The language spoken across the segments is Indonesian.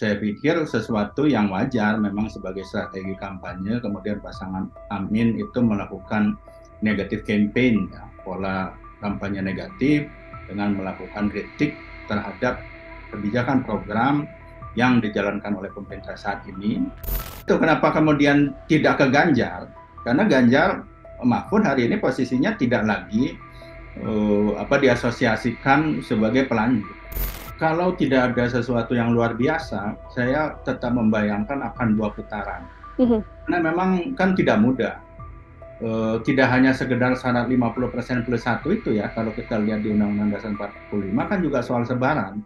saya pikir sesuatu yang wajar memang sebagai strategi kampanye. Kemudian pasangan Amin itu melakukan negatif campaign, ya, pola kampanye negatif dengan melakukan kritik terhadap kebijakan program yang dijalankan oleh pemerintah saat ini. Itu kenapa kemudian tidak ke Ganjar, karena Ganjar Mahfud hari ini posisinya tidak lagi diasosiasikan sebagai pelanjut. Kalau tidak ada sesuatu yang luar biasa, saya tetap membayangkan akan 2 putaran. Karena memang kan tidak mudah. Tidak hanya sekedar syarat 50% plus 1 itu ya, kalau kita lihat di Undang-Undang Dasar 45 kan juga soal sebaran.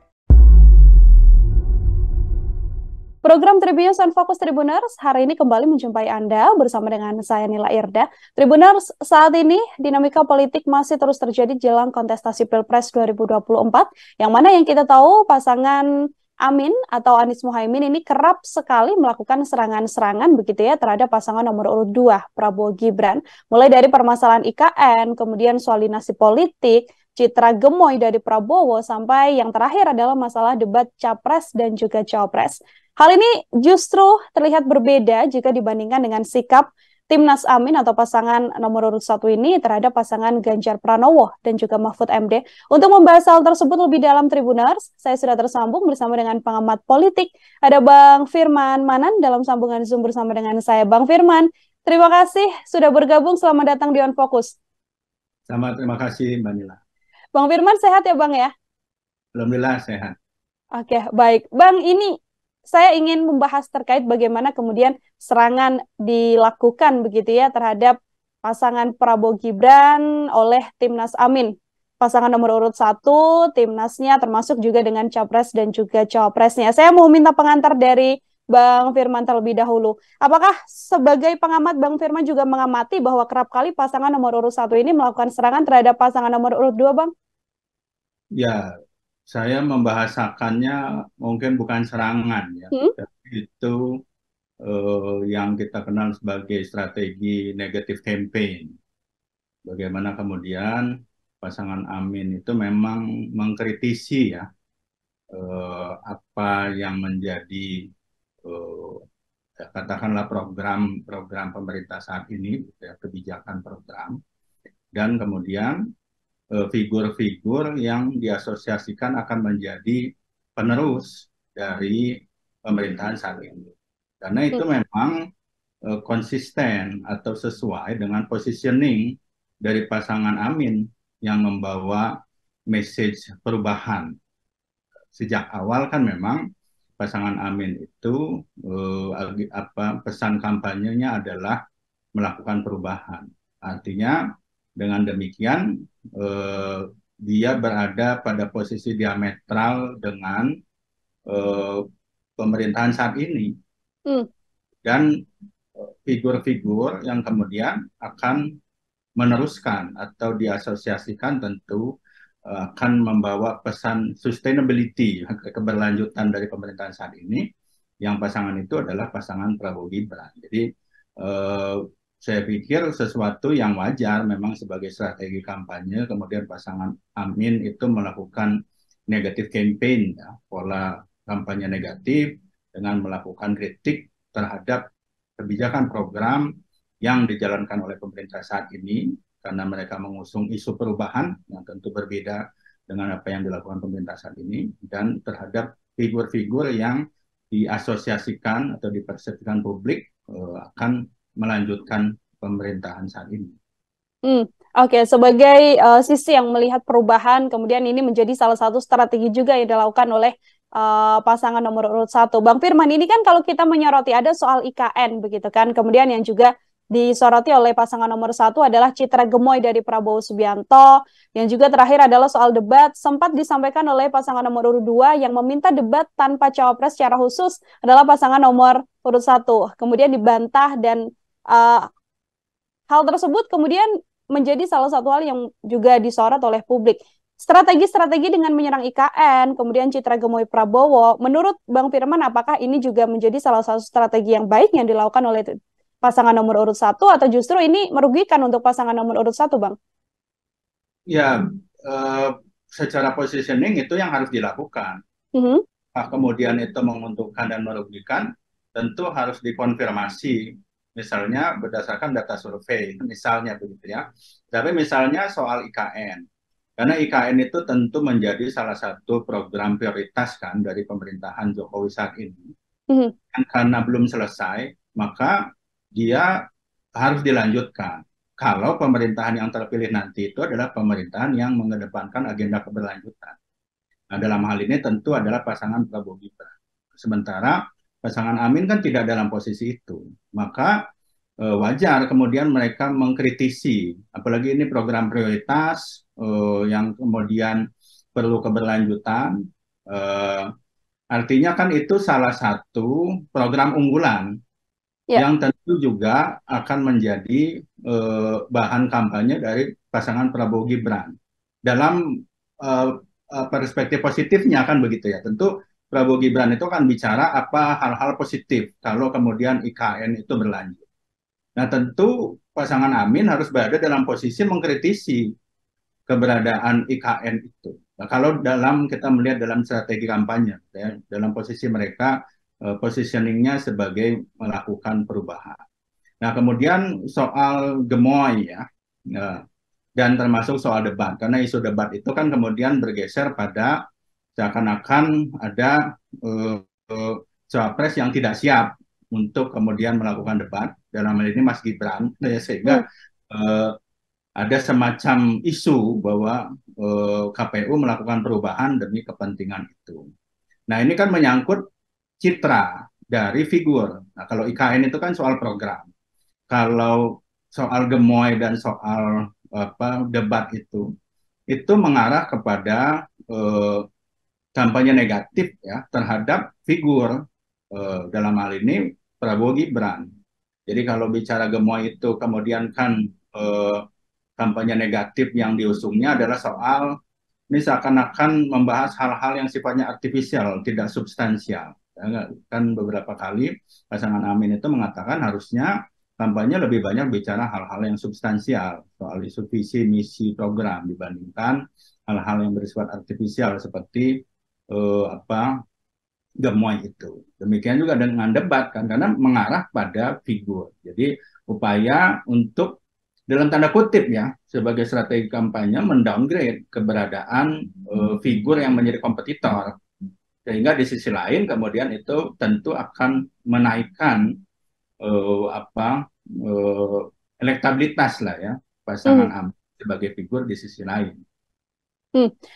Program Tribunnews and Fokus Tribuners hari ini kembali menjumpai Anda bersama dengan saya Nila Irda. Tribuners, saat ini dinamika politik masih terus terjadi jelang kontestasi Pilpres 2024, yang mana yang kita tahu pasangan Amin atau Anies Mohaimin ini kerap sekali melakukan serangan-serangan begitu ya terhadap pasangan nomor urut 2 Prabowo Gibran, mulai dari permasalahan IKN, kemudian soal dinasti politik, citra gemoy dari Prabowo, sampai yang terakhir adalah masalah debat Capres dan juga Cawapres. Hal ini justru terlihat berbeda jika dibandingkan dengan sikap Timnas Amin atau pasangan nomor urut 1 ini terhadap pasangan Ganjar Pranowo dan juga Mahfud MD. Untuk membahas hal tersebut lebih dalam, Tribuners, saya sudah tersambung bersama dengan pengamat politik. Ada Bang Firman Manan dalam sambungan Zoom bersama dengan saya. Bang Firman, terima kasih sudah bergabung. Selamat datang di On Focus. Terima kasih Mbak Nila. Bang Firman sehat ya Bang ya? Alhamdulillah sehat. Oke, baik. Bang, ini saya ingin membahas terkait bagaimana kemudian serangan dilakukan begitu ya terhadap pasangan Prabowo Gibran oleh Timnas Amin. Pasangan nomor urut 1, Timnasnya termasuk juga dengan Capres dan juga Cawapresnya. Saya mau minta pengantar dari Bang Firman terlebih dahulu. Apakah sebagai pengamat Bang Firman juga mengamati bahwa kerap kali pasangan nomor urut 1 ini melakukan serangan terhadap pasangan nomor urut 2, Bang? Ya, saya membahasakannya mungkin bukan serangan ya, tapi itu yang kita kenal sebagai strategi negatif campaign. Bagaimana kemudian pasangan Amin itu memang mengkritisi ya apa yang menjadi katakanlah program pemerintah saat ini, ya, kebijakan program, dan kemudian figur-figur yang diasosiasikan akan menjadi penerus dari pemerintahan saat ini. Karena itu memang konsisten atau sesuai dengan positioning dari pasangan Amin yang membawa message perubahan. Sejak awal kan memang pasangan Amin itu pesan kampanyenya adalah melakukan perubahan. Artinya dengan demikian dia berada pada posisi diametral dengan pemerintahan saat ini. Dan figur-figur yang kemudian akan meneruskan atau diasosiasikan tentu akan membawa pesan sustainability, keberlanjutan dari pemerintahan saat ini, yang pasangan itu adalah pasangan Prabowo Gibran. Jadi saya pikir sesuatu yang wajar memang sebagai strategi kampanye. Kemudian pasangan Amin itu melakukan negatif campaign, ya, pola kampanye negatif dengan melakukan kritik terhadap kebijakan program yang dijalankan oleh pemerintah saat ini, karena mereka mengusung isu perubahan yang tentu berbeda dengan apa yang dilakukan pemerintah saat ini, dan terhadap figur-figur yang diasosiasikan atau dipersepsikan publik akan melanjutkan pemerintahan saat ini. Oke, sebagai sisi yang melihat perubahan, kemudian ini menjadi salah satu strategi juga yang dilakukan oleh pasangan nomor urut 1. Bang Firman, ini kan kalau kita menyoroti ada soal IKN begitu kan, kemudian yang juga disoroti oleh pasangan nomor 1 adalah citra gemoy dari Prabowo Subianto, yang juga terakhir adalah soal debat. Sempat disampaikan oleh pasangan nomor urut 2 yang meminta debat tanpa cawapres secara khusus adalah pasangan nomor urut 1. Kemudian dibantah dan hal tersebut kemudian menjadi salah satu hal yang juga disorot oleh publik. Strategi-strategi dengan menyerang IKN, kemudian citra gemoy Prabowo, menurut Bang Firman, apakah ini juga menjadi salah satu strategi yang baik yang dilakukan oleh pasangan nomor urut 1, atau justru ini merugikan untuk pasangan nomor urut 1, Bang? Ya, secara positioning itu yang harus dilakukan. kemudian itu menguntungkan dan merugikan, tentu harus dikonfirmasi, misalnya berdasarkan data survei, misalnya begitu ya. Tapi misalnya soal IKN, karena IKN itu tentu menjadi salah satu program prioritas kan dari pemerintahan Jokowi saat ini. Karena belum selesai, maka dia harus dilanjutkan. Kalau pemerintahan yang terpilih nanti itu adalah pemerintahan yang mengedepankan agenda keberlanjutan. Nah, dalam hal ini tentu adalah pasangan Prabowo Gibran. Sementara pasangan Amin kan tidak dalam posisi itu. Maka wajar kemudian mereka mengkritisi, apalagi ini program prioritas yang kemudian perlu keberlanjutan. Artinya kan itu salah satu program unggulan yang tentu juga akan menjadi bahan kampanye dari pasangan Prabowo Gibran. Dalam perspektif positifnya kan begitu ya. Tentu Prabowo Gibran itu kan bicara apa hal-hal positif kalau kemudian IKN itu berlanjut. Nah tentu pasangan Amin harus berada dalam posisi mengkritisi keberadaan IKN itu. Nah, kalau kita melihat dalam strategi kampanye, ya, dalam posisi mereka positioningnya sebagai melakukan perubahan. Nah kemudian soal gemoy ya, dan termasuk soal debat, karena isu debat itu kan kemudian bergeser pada seakan-akan ada cawapres yang tidak siap untuk kemudian melakukan debat, dalam hal ini Mas Gibran, ya, sehingga ada semacam isu bahwa KPU melakukan perubahan demi kepentingan itu. Nah ini kan menyangkut citra dari figur. Nah kalau IKN itu kan soal program. Kalau soal gemoy dan soal debat itu mengarah kepada kampanye negatif ya terhadap figur dalam hal ini Prabowo Gibran. Jadi kalau bicara gemoy itu kemudian kan kampanye negatif yang diusungnya adalah soal ini seakan-akan membahas hal-hal yang sifatnya artifisial, tidak substansial. Kan beberapa kali pasangan Amin itu mengatakan harusnya kampanye lebih banyak bicara hal-hal yang substansial, soal isu visi, misi, program dibandingkan hal-hal yang bersifat artifisial seperti gemoy itu. Demikian juga dengan debat kan, karena mengarah pada figur. Jadi upaya untuk dalam tanda kutip ya sebagai strategi kampanye mendowngrade keberadaan figur yang menjadi kompetitor, sehingga di sisi lain kemudian itu tentu akan menaikkan elektabilitas lah ya pasangan Amin sebagai figur di sisi lain.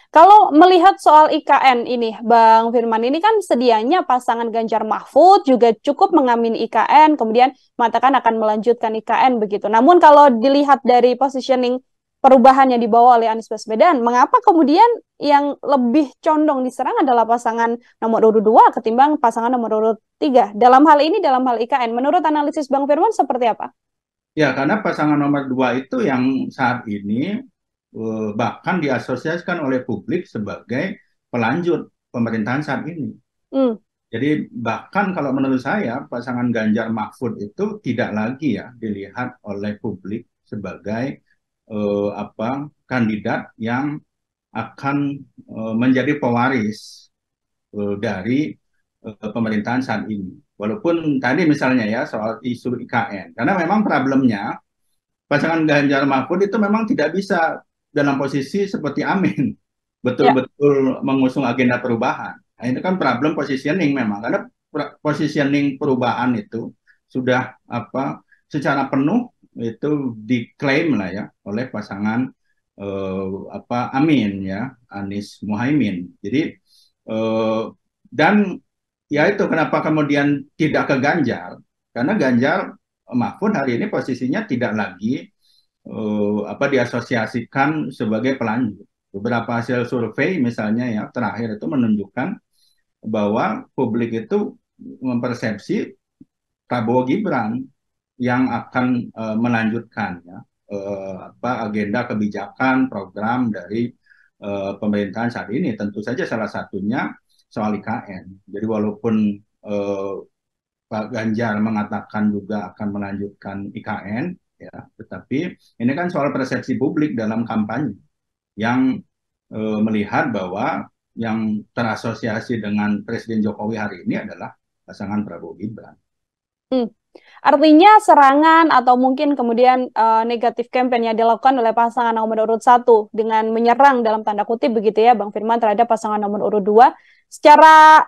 Kalau melihat soal IKN ini, Bang Firman, ini kan sedianya pasangan Ganjar Mahfud juga cukup mengamini IKN, kemudian mengatakan akan melanjutkan IKN begitu. Namun kalau dilihat dari positioning perubahan yang dibawa oleh Anies Baswedan, mengapa kemudian yang lebih condong diserang adalah pasangan nomor urut 2 ketimbang pasangan nomor urut 3? Dalam hal ini, dalam hal IKN, menurut analisis Bang Firman seperti apa? Ya, karena pasangan nomor 2 itu yang saat ini bahkan diasosiasikan oleh publik sebagai pelanjut pemerintahan saat ini. Jadi bahkan kalau menurut saya pasangan Ganjar Mahfud itu tidak lagi ya dilihat oleh publik sebagai kandidat yang akan menjadi pewaris dari pemerintahan saat ini. Walaupun tadi misalnya ya soal isu IKN, karena memang problemnya pasangan Ganjar Mahfud itu memang tidak bisa dalam posisi seperti Amin betul-betul mengusung agenda perubahan. Nah, itu kan problem positioning memang, karena positioning perubahan itu sudah secara penuh itu diklaim lah ya oleh pasangan Amin ya, Anies Muhaimin. Jadi dan ya itu kenapa kemudian tidak ke Ganjar, karena Ganjar Mahfud hari ini posisinya tidak lagi diasosiasikan sebagai pelanjut. Beberapa hasil survei misalnya ya terakhir itu menunjukkan bahwa publik itu mempersepsi Prabowo Gibran yang akan melanjutkan ya agenda kebijakan program dari pemerintahan saat ini. Tentu saja salah satunya soal IKN. Jadi walaupun Pak Ganjar mengatakan juga akan melanjutkan IKN, ya, tetapi ini kan soal persepsi publik dalam kampanye yang melihat bahwa yang terasosiasi dengan Presiden Jokowi hari ini adalah pasangan Prabowo Gibran. Artinya serangan atau mungkin kemudian negatif campaign yang dilakukan oleh pasangan nomor urut 1 dengan menyerang dalam tanda kutip begitu ya Bang Firman terhadap pasangan nomor urut 2 secara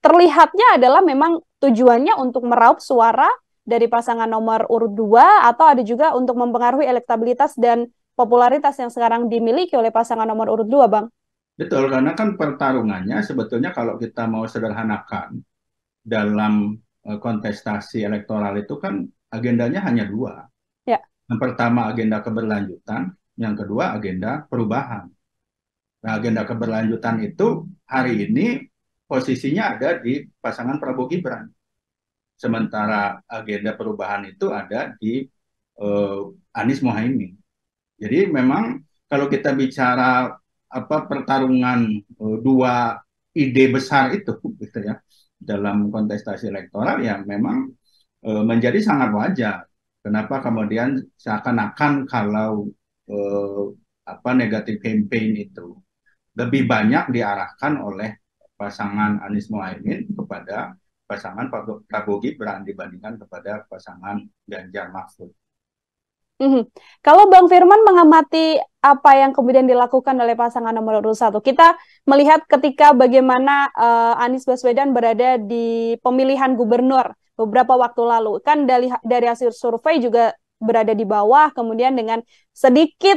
terlihatnya adalah memang tujuannya untuk meraup suara dari pasangan nomor urut 2 atau ada juga untuk mempengaruhi elektabilitas dan popularitas yang sekarang dimiliki oleh pasangan nomor urut 2, Bang. Betul, karena kan pertarungannya sebetulnya kalau kita mau sederhanakan dalam kontestasi elektoral itu kan agendanya hanya 2. Ya. Yang pertama agenda keberlanjutan, yang kedua agenda perubahan. Nah, agenda keberlanjutan itu hari ini posisinya ada di pasangan Prabowo Gibran. Sementara agenda perubahan itu ada di Anies Mohaimin. Jadi memang kalau kita bicara pertarungan dua ide besar itu gitu ya dalam kontestasi elektoral ya memang menjadi sangat wajar. Kenapa kemudian seakan-akan kalau negatif campaign itu lebih banyak diarahkan oleh pasangan Anies Mohaimin kepada pasangan Prabowo Gibran dibandingkan kepada pasangan Ganjar Mahfud. Kalau Bang Firman mengamati apa yang kemudian dilakukan oleh pasangan nomor urut 1, kita melihat ketika bagaimana Anies Baswedan berada di pemilihan gubernur beberapa waktu lalu, kan dari hasil survei juga berada di bawah, kemudian dengan sedikit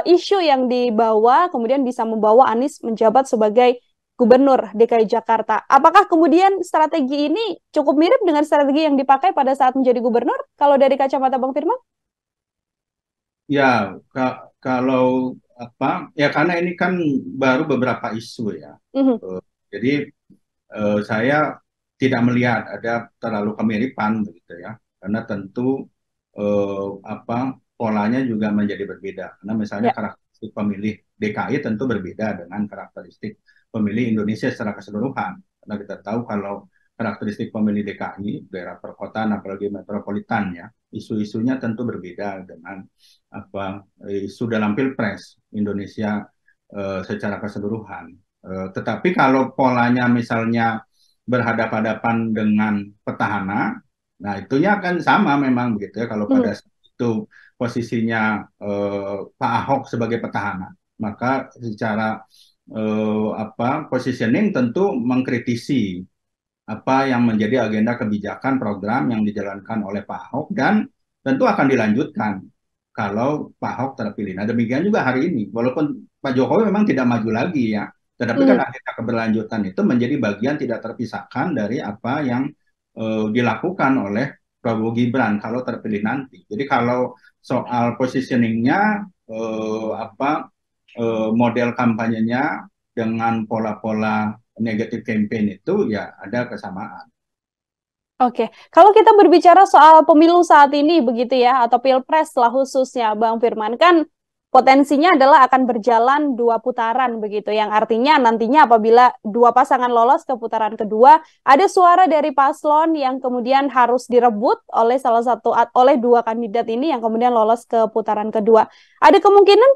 isu yang dibawa, kemudian bisa membawa Anies menjabat sebagai Gubernur DKI Jakarta. Apakah kemudian strategi ini cukup mirip dengan strategi yang dipakai pada saat menjadi gubernur? Kalau dari kacamata Bang Firman? Ya, kalau ya karena ini kan baru beberapa isu ya. Jadi saya tidak melihat ada terlalu kemiripan begitu ya. Karena tentu polanya juga menjadi berbeda. Karena misalnya karakteristik pemilih DKI tentu berbeda dengan karakteristik pemilih Indonesia secara keseluruhan. Karena kita tahu kalau karakteristik pemilih DKI, daerah perkotaan apalagi metropolitan ya, isu-isunya tentu berbeda dengan isu dalam Pilpres Indonesia secara keseluruhan. Tetapi kalau polanya misalnya berhadapan-hadapan dengan petahana, nah itunya kan sama memang begitu ya. Kalau pada saat itu posisinya Pak Ahok sebagai petahana, maka secara positioning tentu mengkritisi apa yang menjadi agenda kebijakan program yang dijalankan oleh Pak Ahok dan tentu akan dilanjutkan kalau Pak Ahok terpilih. Nah demikian juga hari ini, walaupun Pak Jokowi memang tidak maju lagi ya, tetapi kan agenda keberlanjutan itu menjadi bagian tidak terpisahkan dari apa yang dilakukan oleh Prabowo Gibran kalau terpilih nanti. Jadi kalau soal positioningnya model kampanyenya dengan pola-pola negatif campaign itu ya ada kesamaan. Oke, kalau kita berbicara soal pemilu saat ini begitu ya, atau pilpres lah khususnya Bang Firman, kan potensinya adalah akan berjalan 2 putaran begitu, yang artinya nantinya apabila 2 pasangan lolos ke putaran kedua, ada suara dari paslon yang kemudian harus direbut oleh oleh 2 kandidat ini yang kemudian lolos ke putaran kedua. Ada kemungkinan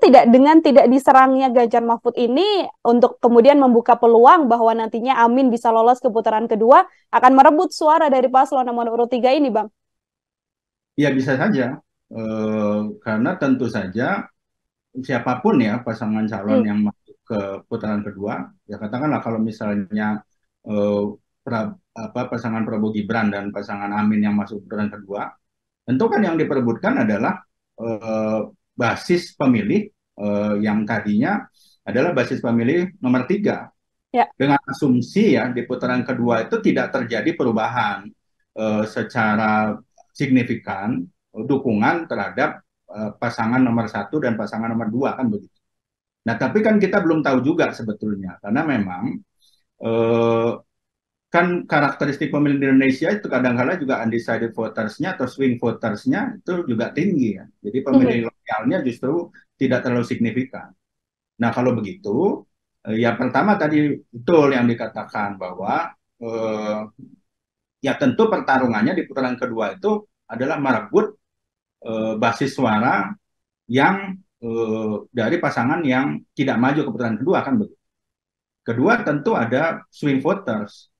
tidak diserangnya Ganjar Mahfud ini untuk kemudian membuka peluang bahwa nantinya Amin bisa lolos ke putaran kedua akan merebut suara dari paslon nomor urut 3 ini, Bang? Ya bisa saja, karena tentu saja siapapun ya pasangan calon yang masuk ke putaran kedua, ya katakanlah kalau misalnya pasangan Prabowo Gibran dan pasangan Amin yang masuk putaran kedua, tentu kan yang diperebutkan adalah basis pemilih yang tadinya adalah basis pemilih nomor 3. Ya. Dengan asumsi ya di putaran kedua itu tidak terjadi perubahan secara signifikan dukungan terhadap pasangan nomor 1 dan pasangan nomor 2 kan begitu. Nah tapi kan kita belum tahu juga sebetulnya karena memang kan karakteristik pemilih di Indonesia itu kadang-kala juga undecided voters-nya atau swing voters-nya itu juga tinggi ya. Jadi pemilih loyalnya justru tidak terlalu signifikan. Nah kalau begitu ya pertama tadi betul yang dikatakan bahwa ya tentu pertarungannya di putaran kedua itu adalah merebut basis suara yang dari pasangan yang tidak maju ke putaran kedua kan begitu. Kedua tentu ada swing voters,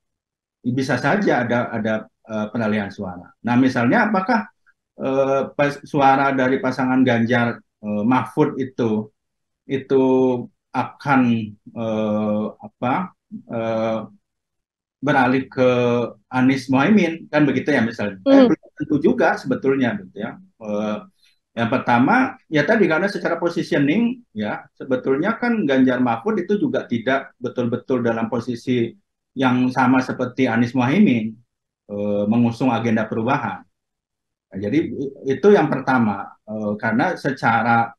bisa saja ada peralihan suara. Nah misalnya apakah suara dari pasangan Ganjar Mahfud itu akan beralih ke Anies Mohaimin kan begitu ya misalnya. Belum tentu juga sebetulnya gitu ya. Yang pertama ya tadi karena secara positioning ya sebetulnya kan Ganjar Mahfud itu juga tidak betul-betul dalam posisi yang sama seperti Anies Mohaimin mengusung agenda perubahan. Nah, jadi itu yang pertama karena secara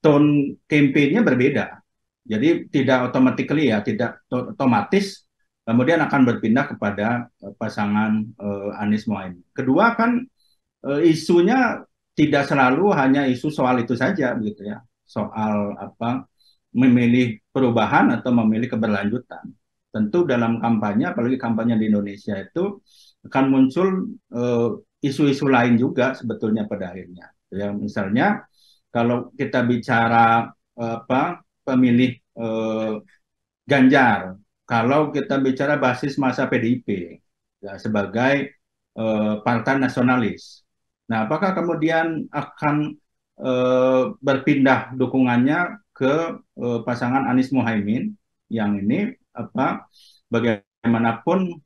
tone campaign-nya berbeda. Jadi tidak automatically ya tidak otomatis kemudian akan berpindah kepada pasangan Anies Mohaimin. Kedua kan isunya tidak selalu hanya isu soal itu saja gitu ya. Soal memilih perubahan atau memilih keberlanjutan. Tentu dalam kampanye apalagi kampanye di Indonesia itu akan muncul isu-isu lain juga sebetulnya pada akhirnya. Ya misalnya kalau kita bicara pemilih Ganjar, kalau kita bicara basis masa PDIP ya, sebagai partai nasionalis. Nah, apakah kemudian akan berpindah dukungannya ke pasangan Anies Mohaimin yang ini bagaimanapun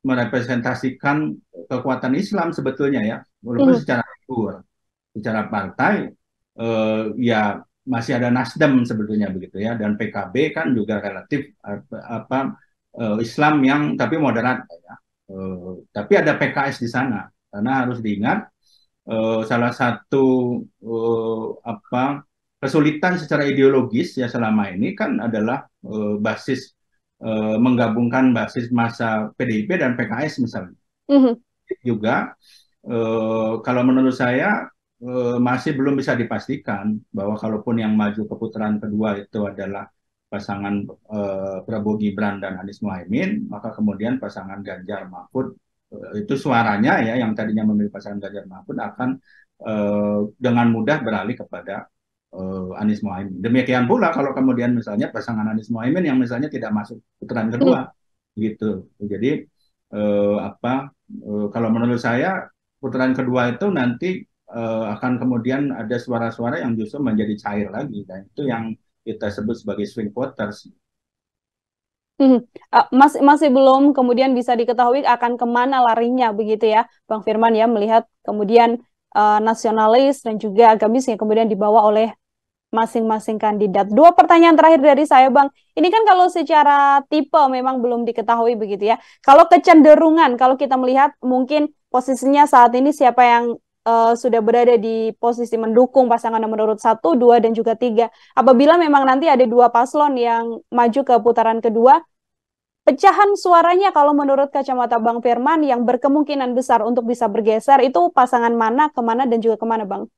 merepresentasikan kekuatan Islam sebetulnya ya, walaupun secara figur, secara partai ya masih ada Nasdem sebetulnya begitu ya, dan PKB kan juga relatif Islam yang tapi moderat ya. Tapi ada PKS di sana karena harus diingat salah satu kesulitan secara ideologis ya selama ini kan adalah basis menggabungkan basis masa PDIP dan PKS misalnya. Juga kalau menurut saya masih belum bisa dipastikan bahwa kalaupun yang maju ke putaran kedua itu adalah pasangan Prabowo Gibran dan Anies Mohaimin, maka kemudian pasangan Ganjar Mahfud itu suaranya ya yang tadinya memilih pasangan Ganjar Mahfud akan dengan mudah beralih kepada Anies Mohaimin. Demikian pula kalau kemudian misalnya pasangan Anies Mohaimin yang misalnya tidak masuk putaran kedua, gitu. Jadi kalau menurut saya putaran kedua itu nanti akan kemudian ada suara-suara yang justru menjadi cair lagi, dan itu yang kita sebut sebagai swing voters. Masih belum kemudian bisa diketahui akan kemana larinya begitu ya, Bang Firman ya, melihat kemudian nasionalis dan juga agamis yang kemudian dibawa oleh masing-masing kandidat. Dua pertanyaan terakhir dari saya, Bang. Ini kan kalau secara tipe memang belum diketahui begitu ya. Kalau kecenderungan, kalau kita melihat mungkin posisinya saat ini siapa yang sudah berada di posisi mendukung pasangan nomor urut 1, 2, dan juga 3. Apabila memang nanti ada dua paslon yang maju ke putaran kedua, pecahan suaranya kalau menurut kacamata Bang Firman yang berkemungkinan besar untuk bisa bergeser itu pasangan mana, kemana, dan juga kemana, Bang?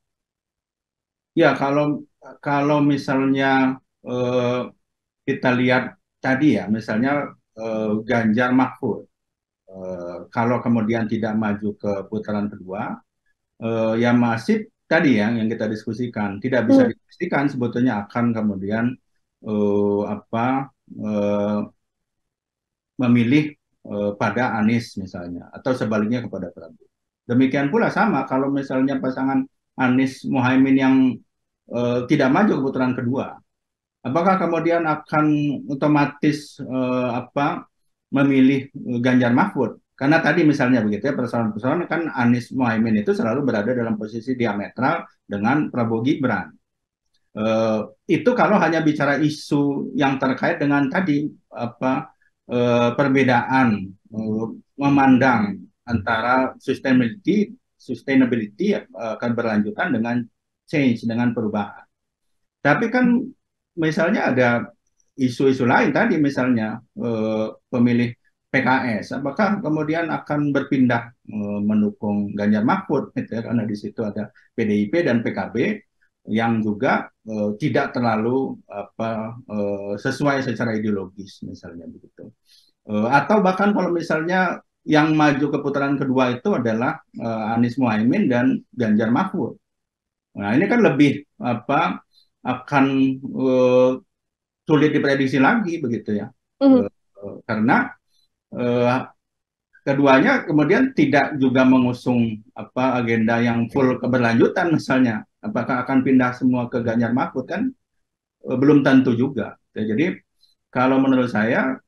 Ya, kalau misalnya kita lihat tadi ya, misalnya Ganjar Mahfud, kalau kemudian tidak maju ke putaran kedua, yang masih tadi yang kita diskusikan tidak bisa dipastikan sebetulnya akan kemudian memilih pada Anies misalnya atau sebaliknya kepada Prabowo. Demikian pula sama kalau misalnya pasangan Anies Mohaimin yang tidak maju ke putaran kedua, apakah kemudian akan otomatis memilih Ganjar Mahfud? Karena tadi misalnya begitu ya, persoalan-persoalan kan Anies Mohaimin itu selalu berada dalam posisi diametral dengan Prabowo Gibran. Itu kalau hanya bicara isu yang terkait dengan tadi perbedaan memandang antara sustainability keberlanjutan dengan change, dengan perubahan. Tapi kan misalnya ada isu-isu lain tadi misalnya pemilih PKS, apakah kemudian akan berpindah mendukung Ganjar Mahfud gitu ya, karena di situ ada PDIP dan PKB yang juga tidak terlalu sesuai secara ideologis misalnya begitu. Atau bahkan kalau misalnya yang maju ke putaran kedua itu adalah Anies Mohaimin dan Ganjar Mahfud. Nah, ini kan lebih akan sulit diprediksi lagi begitu ya. Karena keduanya kemudian tidak juga mengusung agenda yang full keberlanjutan misalnya. Apakah akan pindah semua ke Ganjar Mahfud kan belum tentu juga. Jadi kalau menurut saya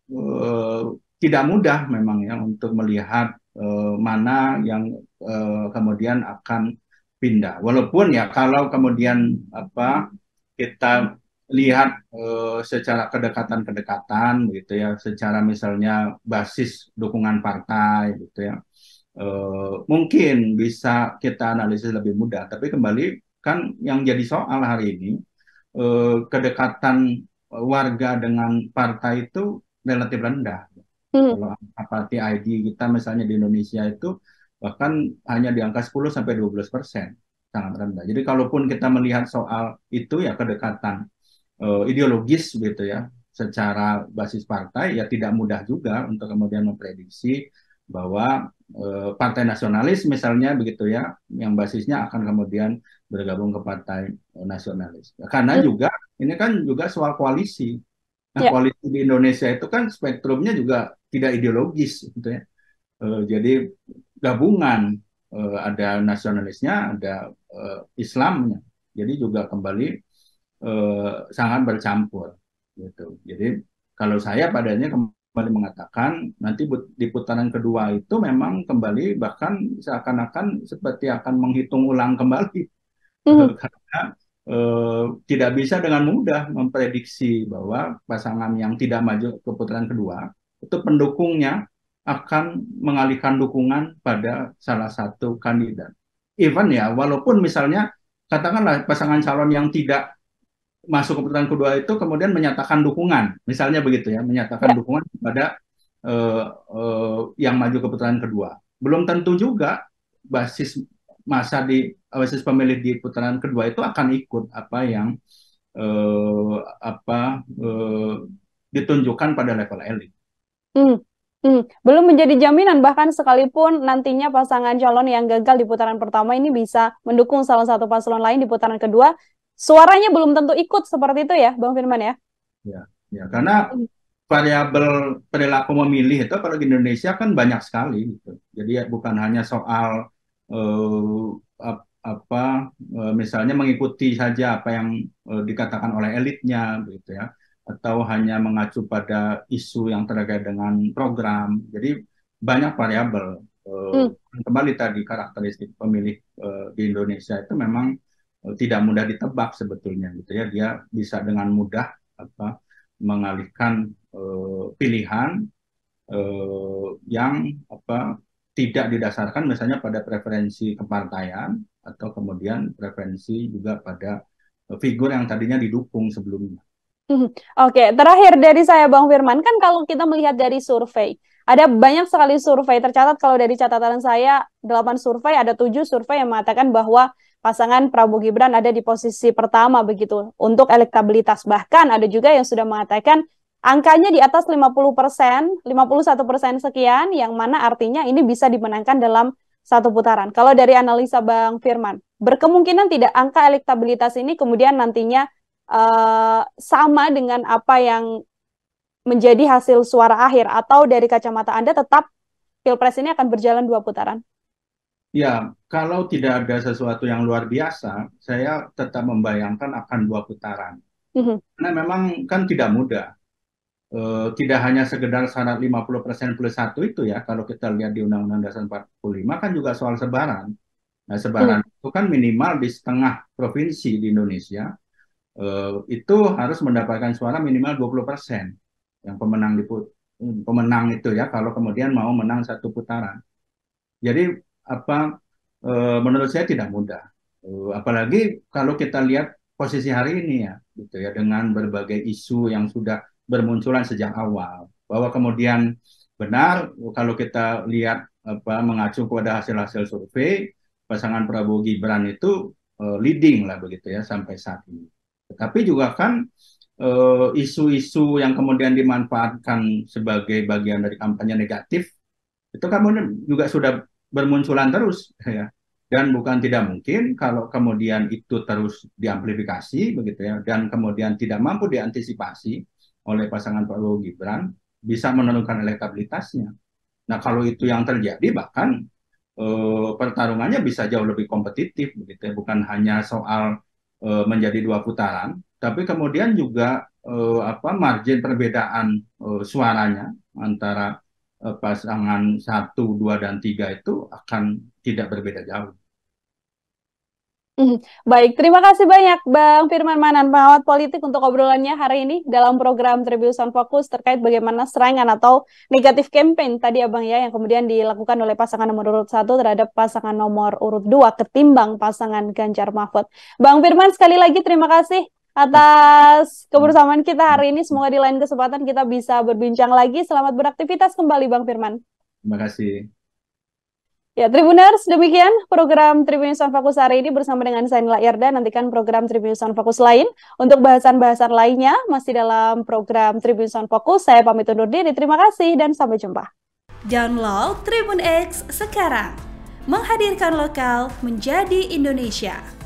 tidak mudah memang ya untuk melihat mana yang kemudian akan pindah. Walaupun ya kalau kemudian kita lihat secara kedekatan-kedekatan gitu ya, secara misalnya basis dukungan partai gitu ya, mungkin bisa kita analisis lebih mudah. Tapi kembali kan yang jadi soal hari ini kedekatan warga dengan partai itu relatif rendah. Kalau apathy ID kita misalnya di Indonesia itu bahkan hanya di angka 10-12%, sangat rendah. Jadi kalaupun kita melihat soal itu ya kedekatan ideologis gitu ya, secara basis partai ya tidak mudah juga untuk kemudian memprediksi bahwa partai nasionalis misalnya begitu ya, yang basisnya akan kemudian bergabung ke partai nasionalis. Karena juga ini kan juga soal koalisi. Nah, koalisi di Indonesia itu kan spektrumnya juga tidak ideologis gitu ya. Jadi gabungan ada nasionalisnya, ada Islamnya. Jadi juga kembali sangat bercampur gitu. Jadi kalau saya padanya kembali mengatakan nanti di putaran kedua itu memang kembali bahkan seakan-akan seperti akan menghitung ulang kembali karena tidak bisa dengan mudah memprediksi bahwa pasangan yang tidak maju ke putaran kedua itu pendukungnya akan mengalihkan dukungan pada salah satu kandidat. Even ya, walaupun misalnya katakanlah pasangan calon yang tidak masuk ke putaran kedua itu kemudian menyatakan dukungan, misalnya begitu ya, menyatakan dukungan kepada yang maju ke putaran kedua. Belum tentu juga basis basis pemilih di putaran kedua itu akan ikut apa yang ditunjukkan pada level elit. Belum menjadi jaminan bahkan sekalipun nantinya pasangan calon yang gagal di putaran pertama ini bisa mendukung salah satu paslon lain di putaran kedua, suaranya belum tentu ikut seperti itu ya, Bang Firman ya? Ya, karena variabel perilaku memilih itu kalau di Indonesia kan banyak sekali gitu. Jadi ya bukan hanya soal misalnya mengikuti saja apa yang dikatakan oleh elitnya gitu ya, atau hanya mengacu pada isu yang terkait dengan program. Jadi banyak variabel. Kembali tadi karakteristik pemilih di Indonesia itu memang tidak mudah ditebak sebetulnya gitu ya. Dia bisa dengan mudah mengalihkan pilihan yang tidak didasarkan misalnya pada preferensi kepartaian atau kemudian preferensi juga pada figur yang tadinya didukung sebelumnya. Oke, terakhir dari saya Bang Firman, kan kalau kita melihat dari survei, ada banyak sekali survei tercatat kalau dari catatan saya 8 survei, ada 7 survei yang mengatakan bahwa pasangan Prabowo Gibran ada di posisi pertama begitu untuk elektabilitas. Bahkan ada juga yang sudah mengatakan angkanya di atas 50%, 51% sekian, yang mana artinya ini bisa dimenangkan dalam satu putaran. Kalau dari analisa Bang Firman, berkemungkinan tidak angka elektabilitas ini kemudian nantinya sama dengan apa yang menjadi hasil suara akhir, atau dari kacamata Anda tetap Pilpres ini akan berjalan 2 putaran? Ya, kalau tidak ada sesuatu yang luar biasa, saya tetap membayangkan akan 2 putaran. Karena memang kan tidak mudah. Tidak hanya sekedar syarat 50% plus 1 itu ya, kalau kita lihat di Undang-Undang Dasar 45 kan juga soal sebaran. Nah, sebaran itu kan minimal di setengah provinsi di Indonesia, itu harus mendapatkan suara minimal 20% yang pemenang itu ya, kalau kemudian mau menang satu putaran. Jadi menurut saya tidak mudah, apalagi kalau kita lihat posisi hari ini ya gitu ya, dengan berbagai isu yang sudah bermunculan sejak awal, bahwa kemudian benar kalau kita lihat mengacu pada hasil-hasil survei, pasangan Prabowo Gibran itu leading lah begitu ya sampai saat ini. Tetapi juga kan isu-isu yang kemudian dimanfaatkan sebagai bagian dari kampanye negatif itu kemudian juga sudah bermunculan terus ya. Dan bukan tidak mungkin kalau kemudian itu terus diamplifikasi begitu ya, dan kemudian tidak mampu diantisipasi oleh pasangan Prabowo Gibran, bisa menurunkan elektabilitasnya. Nah, kalau itu yang terjadi, bahkan pertarungannya bisa jauh lebih kompetitif begitu ya, bukan hanya soal menjadi dua putaran, tapi kemudian juga margin perbedaan suaranya antara pasangan 1, 2, dan 3 itu akan tidak berbeda jauh. Baik, terima kasih banyak Bang Firman Manan, pengamat politik, untuk obrolannya hari ini dalam program Tribun Sound Focus terkait bagaimana serangan atau negatif campaign tadi Abang ya, yang kemudian dilakukan oleh pasangan nomor urut 1 terhadap pasangan nomor urut 2 ketimbang pasangan Ganjar Mahfud. Bang Firman, sekali lagi terima kasih atas kebersamaan kita hari ini. Semoga di lain kesempatan kita bisa berbincang lagi. Selamat beraktivitas kembali Bang Firman. Terima kasih. Ya, Tribuners, demikian program Tribun Sound Focus hari ini bersama dengan saya Nila Irda. Nantikan program Tribun Sound Focus lain. Untuk bahasan-bahasan lainnya, masih dalam program Tribun Sound Focus. Saya pamit undur diri. Terima kasih dan sampai jumpa. Download Tribun X sekarang. Menghadirkan lokal menjadi Indonesia.